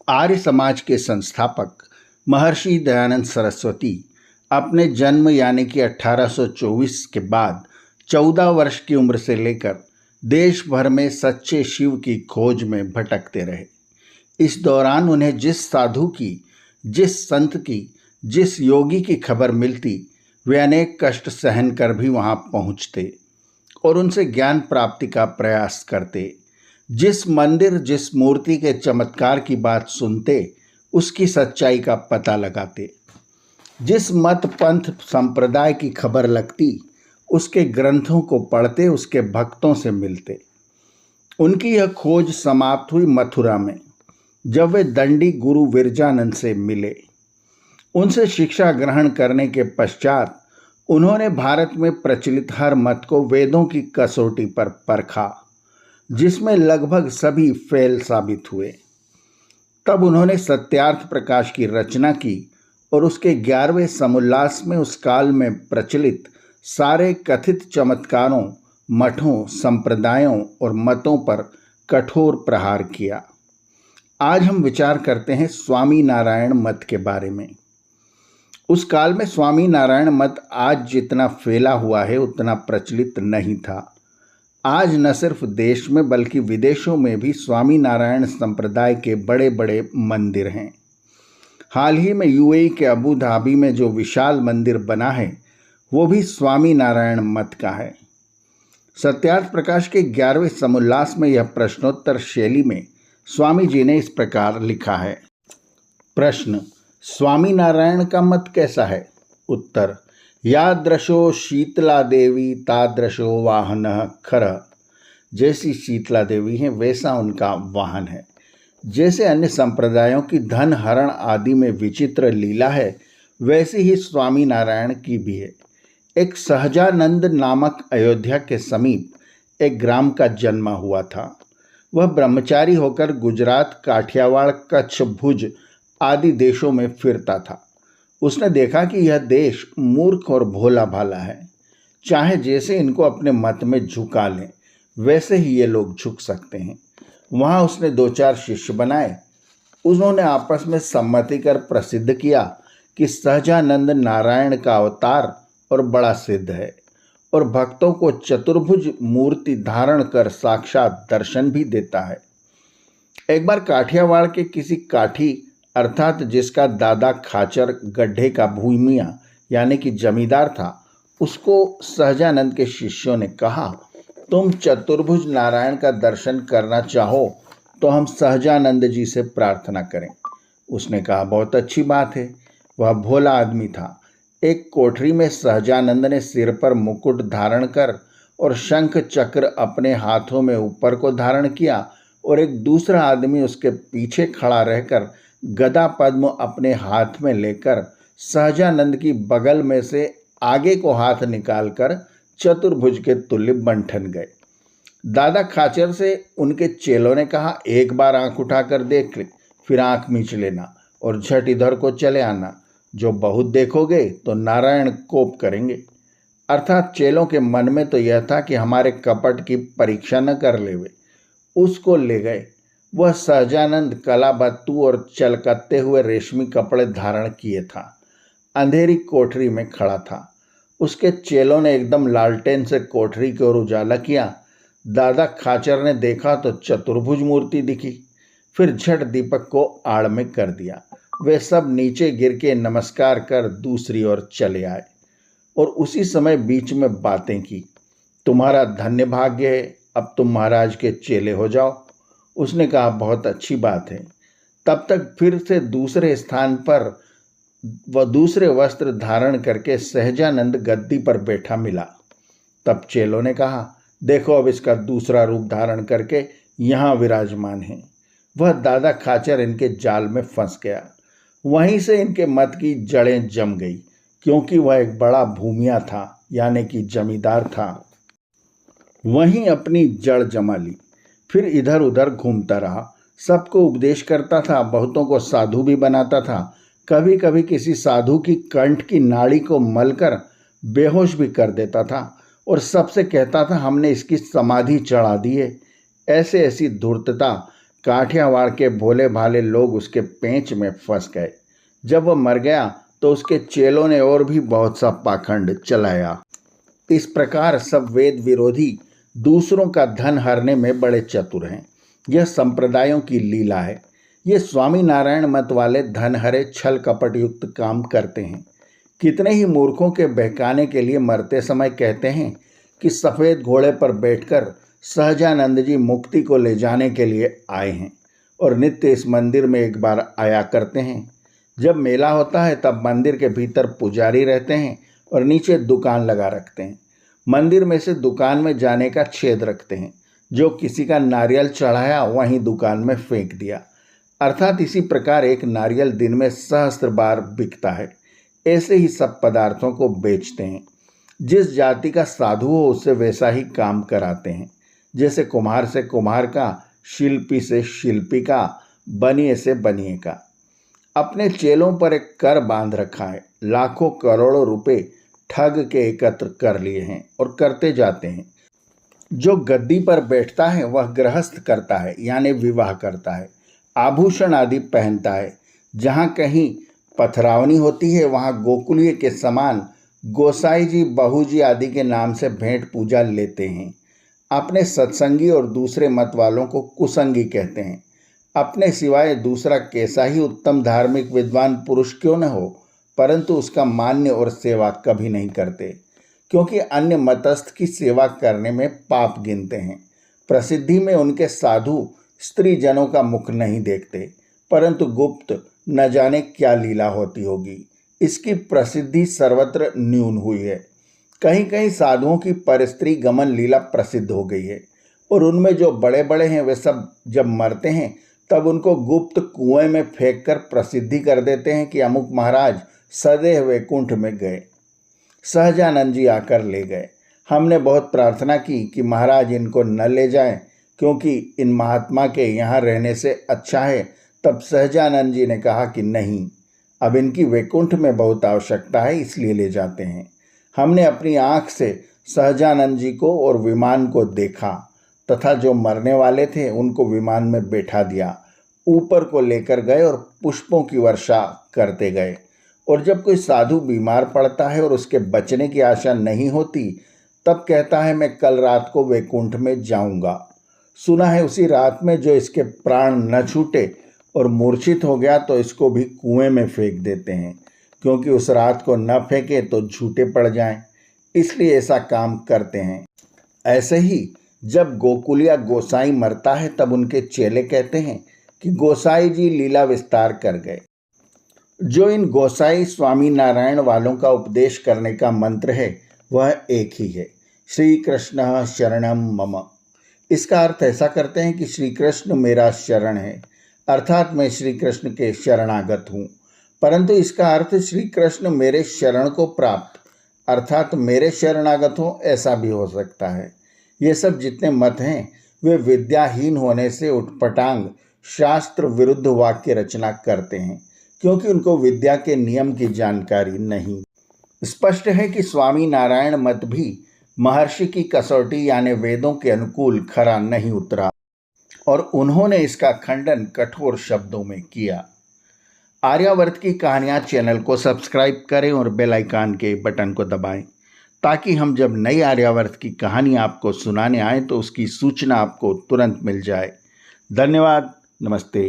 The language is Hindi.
आर्य समाज के संस्थापक महर्षि दयानंद सरस्वती अपने जन्म यानी कि 1824 के बाद 14 वर्ष की उम्र से लेकर देश भर में सच्चे शिव की खोज में भटकते रहे। इस दौरान उन्हें जिस साधु की, जिस संत की, जिस योगी की खबर मिलती, वे अनेक कष्ट सहन कर भी वहां पहुंचते और उनसे ज्ञान प्राप्ति का प्रयास करते। जिस मंदिर, जिस मूर्ति के चमत्कार की बात सुनते, उसकी सच्चाई का पता लगाते। जिस मत पंथ संप्रदाय की खबर लगती, उसके ग्रंथों को पढ़ते, उसके भक्तों से मिलते। उनकी यह खोज समाप्त हुई मथुरा में, जब वे दंडी गुरु विरजानंद से मिले। उनसे शिक्षा ग्रहण करने के पश्चात उन्होंने भारत में प्रचलित हर मत को वेदों की कसौटी पर परखा, जिसमें लगभग सभी फेल साबित हुए। तब उन्होंने सत्यार्थ प्रकाश की रचना की और उसके 11वें समुल्लास में उस काल में प्रचलित सारे कथित चमत्कारों, मठों, संप्रदायों और मतों पर कठोर प्रहार किया। आज हम विचार करते हैं स्वामी नारायण मत के बारे में। उस काल में स्वामी नारायण मत आज जितना फैला हुआ है उतना प्रचलित नहीं था। आज न सिर्फ देश में बल्कि विदेशों में भी स्वामी नारायण संप्रदाय के बड़े बड़े मंदिर हैं। हाल ही में यूएई के अबू धाबी में जो विशाल मंदिर बना है वो भी स्वामी नारायण मत का है। सत्यार्थ प्रकाश के 11वें समुल्लास में यह प्रश्नोत्तर शैली में स्वामी जी ने इस प्रकार लिखा है। प्रश्न: स्वामी नारायण का मत कैसा है? उत्तर: यादृशो शीतला देवी तादृशो वाहन खर। जैसी शीतला देवी है वैसा उनका वाहन है। जैसे अन्य संप्रदायों की धन हरण आदि में विचित्र लीला है, वैसी ही स्वामी नारायण की भी है। एक सहजानंद नामक अयोध्या के समीप एक ग्राम का जन्म हुआ था। वह ब्रह्मचारी होकर गुजरात, काठियावाड़, कच्छ, भुज आदि देशों में फिरता था। उसने देखा कि यह देश मूर्ख और भोला भाला है। चाहे जैसे इनको अपने मत में झुका लें, वैसे ही ये लोग झुक सकते हैं। वहाँ उसने 2-4 शिष्य बनाए। उन्होंने आपस में सम्मति कर प्रसिद्ध किया कि सहजानंद नारायण का अवतार और बड़ा सिद्ध है और भक्तों को चतुर्भुज मूर्ति धारण कर साक्षात दर्शन भी देता है। एक बार काठियावाड़ के किसी काठी अर्थात जिसका दादा खाचर गड्ढे का भूमिया यानी कि जमींदार था, उसको सहजानंद के शिष्यों ने कहा, तुम चतुर्भुज नारायण का दर्शन करना चाहो तो हम सहजानंद जी से प्रार्थना करें। उसने कहा, बहुत अच्छी बात है। वह भोला आदमी था। एक कोठरी में सहजानंद ने सिर पर मुकुट धारण कर और शंख चक्र अपने हाथों में ऊपर को धारण किया और एक दूसरा आदमी उसके पीछे खड़ा रहकर गदा पद्म अपने हाथ में लेकर सहजानंद की बगल में से आगे को हाथ निकालकर चतुर्भुज के तुल्य बंठन गए। दादा खाचर से उनके चेलों ने कहा, एक बार आंख उठाकर देख ले, फिर आंख मीच लेना और झट इधर को चले आना। जो बहुत देखोगे तो नारायण कोप करेंगे। अर्थात चेलों के मन में तो यह था कि हमारे कपट की परीक्षा न कर लेवे। उसको ले गए। वह सहजानंद कलाबत्तू और चलकते हुए रेशमी कपड़े धारण किए था। अंधेरी कोठरी में खड़ा था। उसके चेलों ने एकदम लालटेन से कोठरी की ओर उजाला किया। दादा खाचर ने देखा तो चतुर्भुज मूर्ति दिखी। फिर झट दीपक को आड़ में कर दिया। वे सब नीचे गिर के नमस्कार कर दूसरी ओर चले आए और उसी समय बीच में बातें की। तुम्हारा धन्य भाग्य है, अब तुम महाराज के चेले हो जाओ। उसने कहा, बहुत अच्छी बात है। तब तक फिर से दूसरे स्थान पर वह दूसरे वस्त्र धारण करके सहजानंद गद्दी पर बैठा मिला। तब चेलों ने कहा, देखो अब इसका दूसरा रूप धारण करके यहाँ विराजमान है। वह दादा खाचर इनके जाल में फंस गया। वहीं से इनके मत की जड़ें जम गई, क्योंकि वह एक बड़ा भूमिया था यानी कि जमींदार था। वहीं अपनी जड़ जमा ली। फिर इधर उधर घूमता रहा। सबको उपदेश करता था, बहुतों को साधु भी बनाता था। कभी कभी किसी साधु की कंठ की नाड़ी को मलकर बेहोश भी कर देता था और सबसे कहता था, हमने इसकी समाधि चढ़ा दी है। ऐसे ऐसी धूर्तता काठियावाड़ के भोले भाले लोग उसके पेंच में फंस गए। जब वह मर गया तो उसके चेलों ने और भी बहुत सा पाखंड चलाया। इस प्रकार सब वेद विरोधी दूसरों का धन हरने में बड़े चतुर हैं। यह संप्रदायों की लीला है। ये स्वामी नारायण मत वाले धन हरे छल कपट युक्त काम करते हैं। कितने ही मूर्खों के बहकाने के लिए मरते समय कहते हैं कि सफ़ेद घोड़े पर बैठकर सहजानंद जी मुक्ति को ले जाने के लिए आए हैं और नित्य इस मंदिर में एक बार आया करते हैं। जब मेला होता है तब मंदिर के भीतर पुजारी रहते हैं और नीचे दुकान लगा रखते हैं। मंदिर में से दुकान में जाने का छेद रखते हैं। जो किसी का नारियल चढ़ाया वहीं दुकान में फेंक दिया। अर्थात इसी प्रकार एक नारियल दिन में सहस्त्र बार बिकता है। ऐसे ही सब पदार्थों को बेचते हैं। जिस जाति का साधु हो उससे वैसा ही काम कराते हैं। जैसे कुम्हार से कुम्हार का, शिल्पी से शिल्पी का, बनिए से बनिए का। अपने चेलों पर एक कर बांध रखा है। लाखों करोड़ों रुपए ठग के एकत्र कर लिए हैं और करते जाते हैं। जो गद्दी पर बैठता है वह गृहस्थ करता है, यानी विवाह करता है, आभूषण आदि पहनता है। जहाँ कहीं पथरावनी होती है वहाँ गोकुलीय के समान गोसाई जी, बहू जी आदि के नाम से भेंट पूजा लेते हैं। अपने सत्संगी और दूसरे मत वालों को कुसंगी कहते हैं। अपने सिवाय दूसरा कैसा ही उत्तम धार्मिक विद्वान पुरुष क्यों न हो, परंतु उसका मान्य और सेवा कभी नहीं करते, क्योंकि अन्य मतस्थ की सेवा करने में पाप गिनते हैं। प्रसिद्धि में उनके साधु स्त्री जनों का मुख नहीं देखते, परंतु गुप्त न जाने क्या लीला होती होगी। इसकी प्रसिद्धि सर्वत्र न्यून हुई है। कहीं कहीं साधुओं की परस्त्री गमन लीला प्रसिद्ध हो गई है और उनमें जो बड़े बड़े हैं वे सब जब मरते हैं तब उनको गुप्त कुएं में फेंक कर प्रसिद्धि कर देते हैं कि अमुक महाराज सदैव वैकुंठ में गए, सहजानंद जी आकर ले गए। हमने बहुत प्रार्थना की कि महाराज इनको न ले जाएं, क्योंकि इन महात्मा के यहाँ रहने से अच्छा है। तब सहजानंद जी ने कहा कि नहीं, अब इनकी वैकुंठ में बहुत आवश्यकता है, इसलिए ले जाते हैं। हमने अपनी आँख से सहजानंद जी को और विमान को देखा तथा जो मरने वाले थे उनको विमान में बैठा दिया। ऊपर को लेकर गए और पुष्पों की वर्षा करते गए। और जब कोई साधु बीमार पड़ता है और उसके बचने की आशा नहीं होती, तब कहता है मैं कल रात को वैकुंठ में जाऊंगा। सुना है उसी रात में जो इसके प्राण न छूटे और मूर्छित हो गया तो इसको भी कुएं में फेंक देते हैं, क्योंकि उस रात को न फेंके तो झूठे पड़ जाएं, इसलिए ऐसा काम करते हैं। ऐसे ही जब गोकुलिया गोसाई मरता है तब उनके चेले कहते हैं कि गोसाई जी लीला विस्तार कर गए। जो इन गोसाई स्वामी नारायण वालों का उपदेश करने का मंत्र है वह एक ही है, श्री कृष्ण शरणम मम। इसका अर्थ ऐसा करते हैं कि श्री कृष्ण मेरा शरण है, अर्थात मैं श्री कृष्ण के शरणागत हूँ। परंतु इसका अर्थ श्री कृष्ण मेरे शरण को प्राप्त, अर्थात मेरे शरणागत हो, ऐसा भी हो सकता है। ये सब जितने मत हैं वे विद्याहीन होने से उटपटांग शास्त्र विरुद्ध वाक्य रचना करते हैं, क्योंकि उनको विद्या के नियम की जानकारी नहीं। स्पष्ट है कि स्वामी नारायण मत भी महर्षि की कसौटी यानी वेदों के अनुकूल खरा नहीं उतरा और उन्होंने इसका खंडन कठोर शब्दों में किया। आर्यावर्त की कहानियाँ चैनल को सब्सक्राइब करें और बेल आइकन के बटन को दबाएं, ताकि हम जब नई आर्यावर्त की कहानी आपको सुनाने आए तो उसकी सूचना आपको तुरंत मिल जाए। धन्यवाद। नमस्ते।